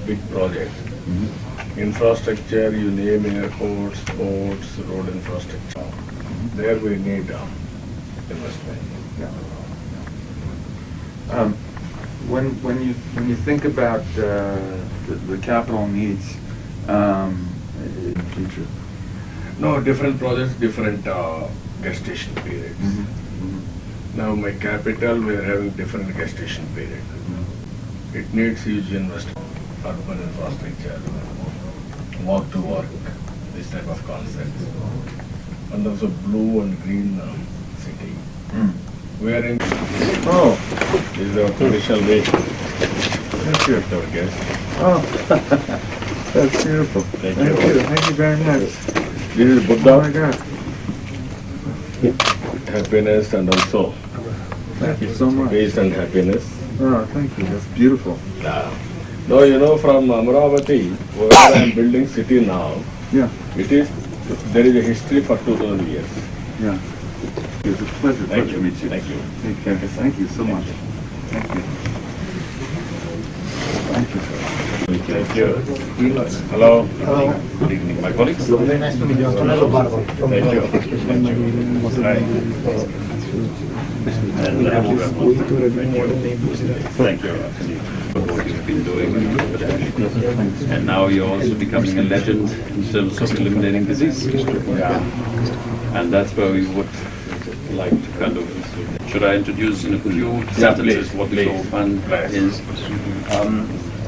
big projects. Infrastructure, you name airports, ports, road infrastructure. There we need investment. When you think about the capital needs in the future. No, different projects, different gestation periods. Now my capital, we are having different gestation period. It needs huge investment, urban infrastructure, walk to work, this type of concepts. And also blue and green city. We are in. Oh, This is our traditional way. Thank you, our guest. oh, that's beautiful. Thank you. Thank you very much. This is Buddha. Oh my God. Happiness and also Thank you so much. peace and happiness. Oh, thank you. That's beautiful. No, you know, from Amravati, where I am building city now, Yeah, there is a history for 2000 years. yeah. It's a pleasure. Thank to you. meet you. Thank you. Take care. Thank you so much. Thank you. Thank you, sir. Thank you. Hello. Hello. Good evening, my colleagues. Very nice to meet you. Antonello Barbo. Thank you. Thank you. Hi. Thank you. For what you've been doing, and now you're also becoming a legend in terms of eliminating disease. And that's where we would like to kind of, should I introduce in a few sentences please, what the please. Global Fund Please. is?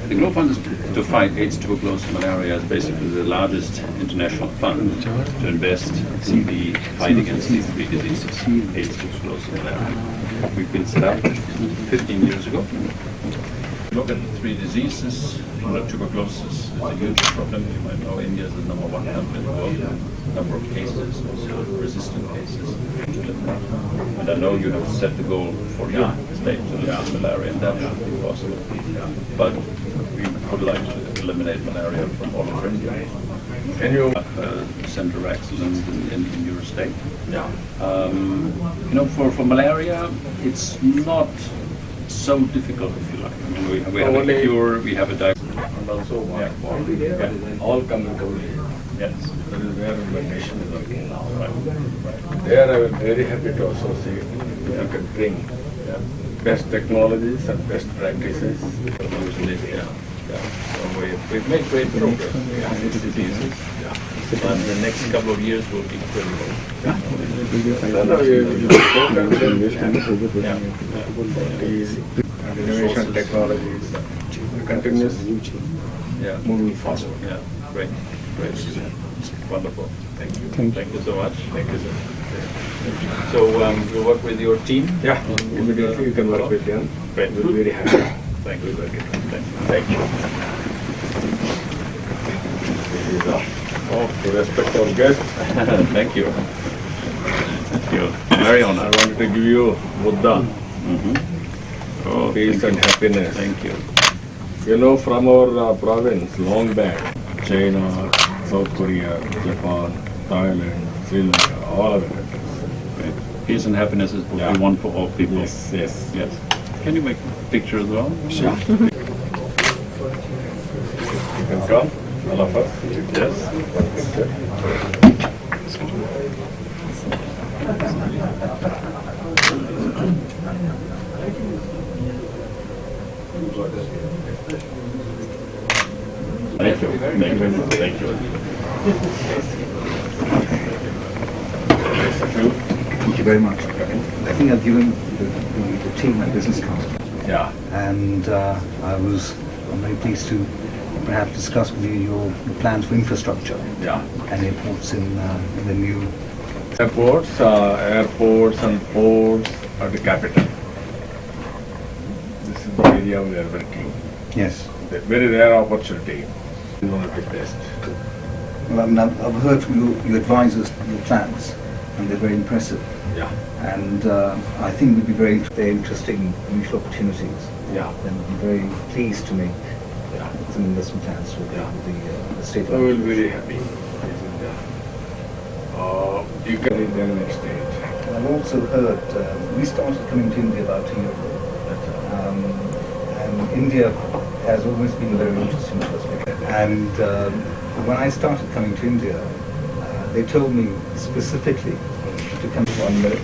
The Global Fund is to fight AIDS, tuberculosis, and malaria is basically the largest international fund to invest in the fight against these three diseases, AIDS, tuberculosis, and malaria. We've been set up 15 years ago. Look at the three diseases. Tuberculosis is a huge problem. You might know India is the #1 country in the world. Number of cases, also resistant cases. And I know you have set the goal for your state to eliminate malaria, and that should be possible. But we would like to eliminate malaria from all over India. Can you? Center of excellence in your state. Yeah. For malaria, it's not so difficult, if you like. I mean, we have a cure, we have a diagnosis. And also all coming to me. Yes. That is where my nation is working now. Right. There I am very happy to associate. You can bring best technologies and best practices. So we've made great progress in these diseases. But the next couple of years will be critical. Innovation technologies, continuous Yeah. moving forward. Yeah. Great. Wonderful. Thank you. Thank you so much. Thank you, sir. So you work with your team? Yeah, immediately you can work with them. Great. We'll be very happy. Thank you. Thank you. To respect our guests, Thank you. Thank you. Very I honored. wanted to give you Buddha, Oh, peace thank and you. happiness. Thank you. You know, from our province, long back, China, South Korea, Japan, Thailand, Sri Lanka, all other countries. Great. Peace and happiness is what Yeah. we want for all people. Yes, yes. Yes. Can you make a picture as well? Sure. You can come, all of us. Yes. One picture. Thank you. Thank you. Thank you. Thank you very much. I think I've given the team my business card, Yeah. and I'm very pleased to perhaps discuss with you your plans for infrastructure Yeah. and airports in the new. Airports and ports are the capital. This is the area we are working. Yes. The very rare opportunity. One of the best. Well, I mean, I've heard from your advisors your plans, and they're very impressive. Yeah. And I think we'd be very interesting mutual opportunities. Yeah. And we'd be very pleased to make Yeah. some investment plans with the state. I will be very happy. You can in the next stage. I've also heard, we started coming to India about a year ago, and India has always been very interesting to us. And when I started coming to India, they told me specifically to come. 1 minute.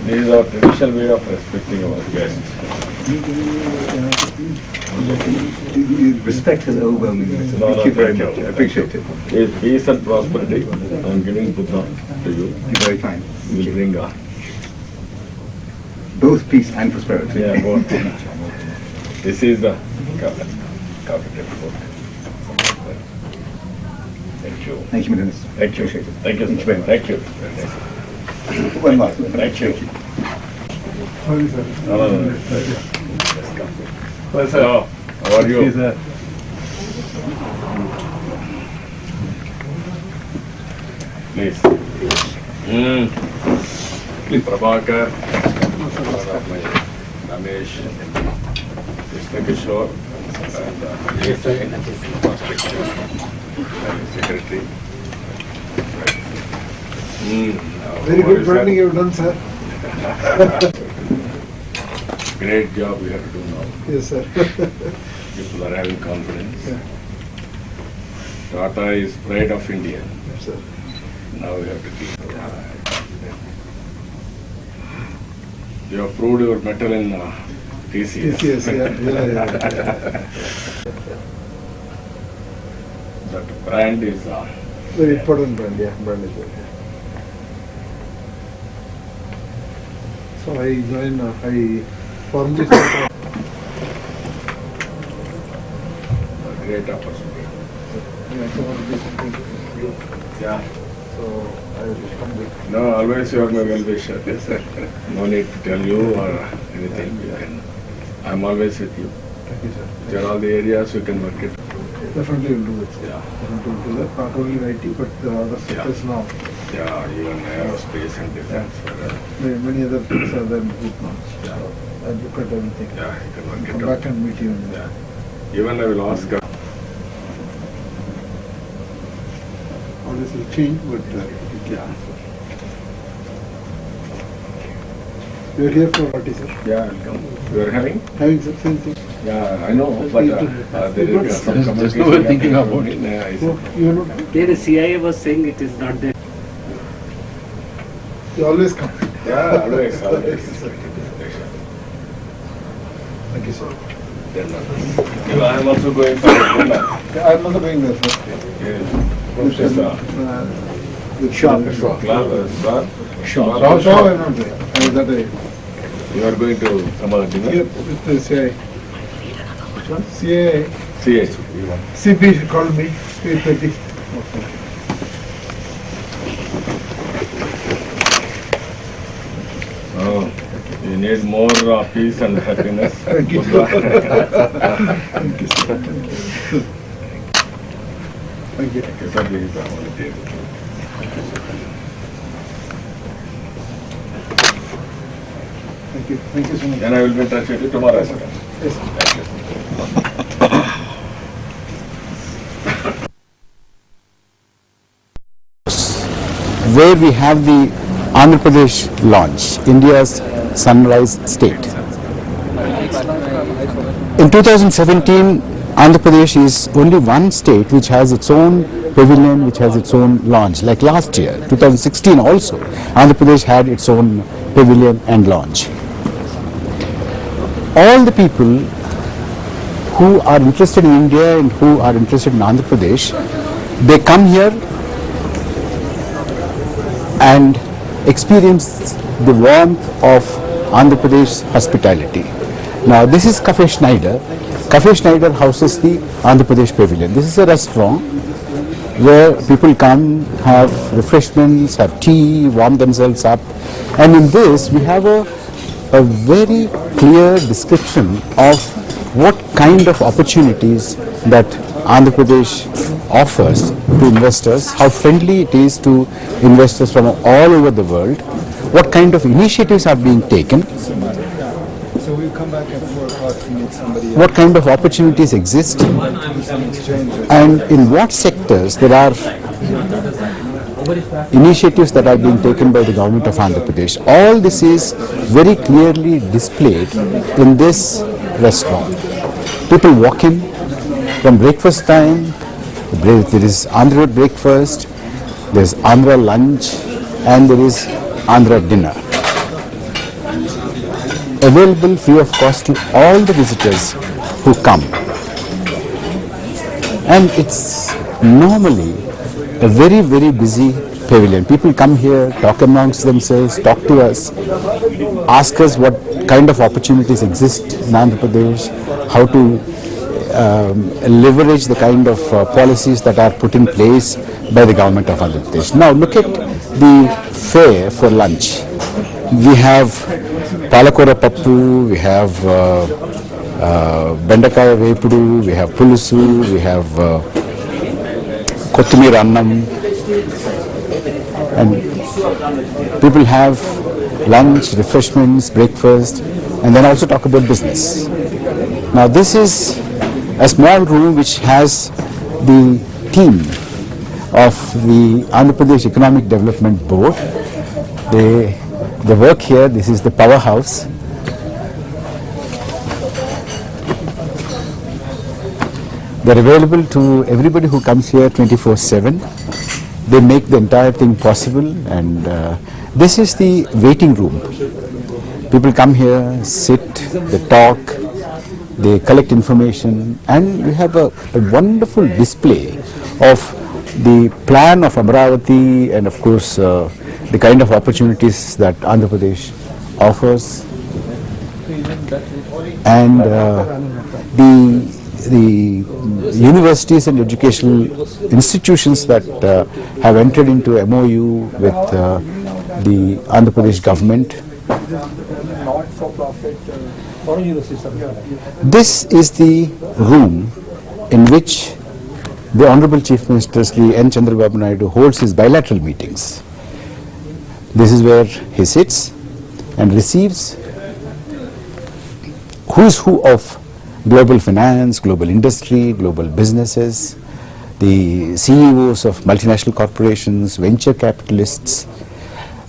This is our traditional way of respecting our guests. Respect is overwhelming. No, Thank you very thank much. you. I appreciate it. Is peace and prosperity. I am giving Buddha to you. You're very kind. You will bring on. Both peace and prosperity. Yeah, both. This is the capital report. Thank you. Thank you, Minister. Thank you. Appreciate it. Thank you. Thank you very much. Thank you. One more. Thank you. Sorry, sir. No. Just come. Well, sir. Hello. How are you? Yes, sir. Please. Please, Prabhakar. Ramesh. Krishna Kishore. And Secretary. Very good branding you've done, sir. Great job we have to do now. Yes, sir. People are having confidence. Yeah. Tata is pride of India. Yes, sir. Now we have to keep. You have proved your mettle in TCS. Yes, yeah. That brand is Very important brand, yeah. Brand is very. So I joined, I formally started. a great opportunity. Yeah. So I will come with. No, always you are my well-wisher. No need to tell you or anything. You can. I'm always with you. Thank you, sir. There are all the areas you can work it. Definitely will do it. Yeah. Definitely will do that. Not only IT, but the other sectors now. Yeah, even aerospace and defense. Many other things are there in group now. Yeah. I look at everything. Yeah, you can work Come it back out. and meet you. Yeah. Even I will ask. All this will change, but Yeah. you are here for what is it? Yeah, I'll come. You are having? Having the same thing. Yeah, I know, but there is some There's communication. no way thinking about it. Yeah, I see. So you are not. The CIA was saying it is not there. You always come. Yeah, always. Thank you, sir. Then, I am also going for dinner. Yeah, I'm also going there, sir. Which is The shop. club, Shop, I'm not there. I was at a, You are going to some other dinner? here with the CIA. Which one? CIA. CH. CP called me, 8:30. Oh, you need more peace and happiness. Thank you. Thank you, sir. Thank you. Sir, this is the only table. Thank you. Thank you so much. Then I will be in touch with you tomorrow. Sir. Yes, sir. Thank you. Where we have the Andhra Pradesh launch, India's sunrise state. In 2017, Andhra Pradesh is only one state which has its own pavilion, which has its own launch. Like last year, 2016 also, Andhra Pradesh had its own pavilion and launch. All the people who are interested in India and who are interested in Andhra Pradesh, they come here and experience the warmth of Andhra Pradesh hospitality. Now this is Cafe Schneider. Cafe Schneider houses the Andhra Pradesh Pavilion. This is a restaurant where people come, have refreshments, have tea, warm themselves up. And in this we have a very clear description of what kind of opportunities that Andhra Pradesh offers to investors, how friendly it is to investors from all over the world, what kind of initiatives are being taken, So we'll come back at 4 o'clock to meet somebody else. what kind of opportunities exist, Some exchange. and in what sectors there are initiatives that are being taken by the government of Andhra Pradesh. All this is very clearly displayed in this restaurant. People walk in from breakfast time. There is Andhra breakfast, there is Andhra lunch, and there is Andhra dinner. Available free of cost to all the visitors who come. And it's normally a very, very busy pavilion. People come here, talk amongst themselves, talk to us, ask us what kind of opportunities exist in Andhra Pradesh, how to leverage the kind of policies that are put in place by the government of Andhra Pradesh. Now look at the fare for lunch. We have palakura pappu, we have bendakaya vepudu, we have pulusu, we have kottumir annam, and people have lunch, refreshments, breakfast, and then also talk about business. Now this is a small room which has the team of the Andhra Pradesh Economic Development Board. They work here. This is the powerhouse. They're available to everybody who comes here 24/7. They make the entire thing possible, and this is the waiting room. People come here, sit, they talk, they collect information, and we have a wonderful display of the plan of Amaravati and of course the kind of opportunities that Andhra Pradesh offers, and the universities and educational institutions that have entered into MOU with the Andhra Pradesh government. This is the room in which the Honorable Chief Minister Sri N. Chandrababu Naidu holds his bilateral meetings. This is where he sits and receives who's who of global finance, global industry, global businesses, the CEOs of multinational corporations, venture capitalists,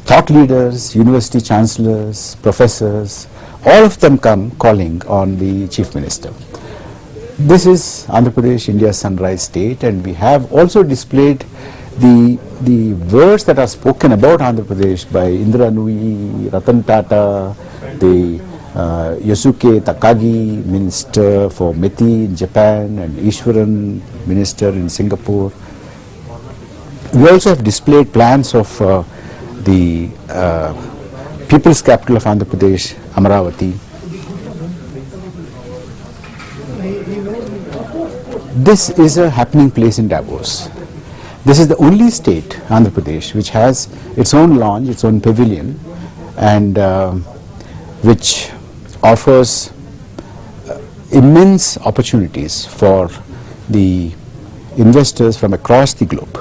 thought leaders, university chancellors, professors, all of them come calling on the Chief Minister. This is Andhra Pradesh, India's sunrise state, and we have also displayed the words that are spoken about Andhra Pradesh by Indira Nui, Ratan Tata, the Yosuke Takagi, Minister for METI in Japan, and Ishwaran, Minister in Singapore. We also have displayed plans of the People's Capital of Andhra Pradesh, Amaravati. This is a happening place in Davos. This is the only state, Andhra Pradesh, which has its own lounge, its own pavilion, and which offers immense opportunities for the investors from across the globe.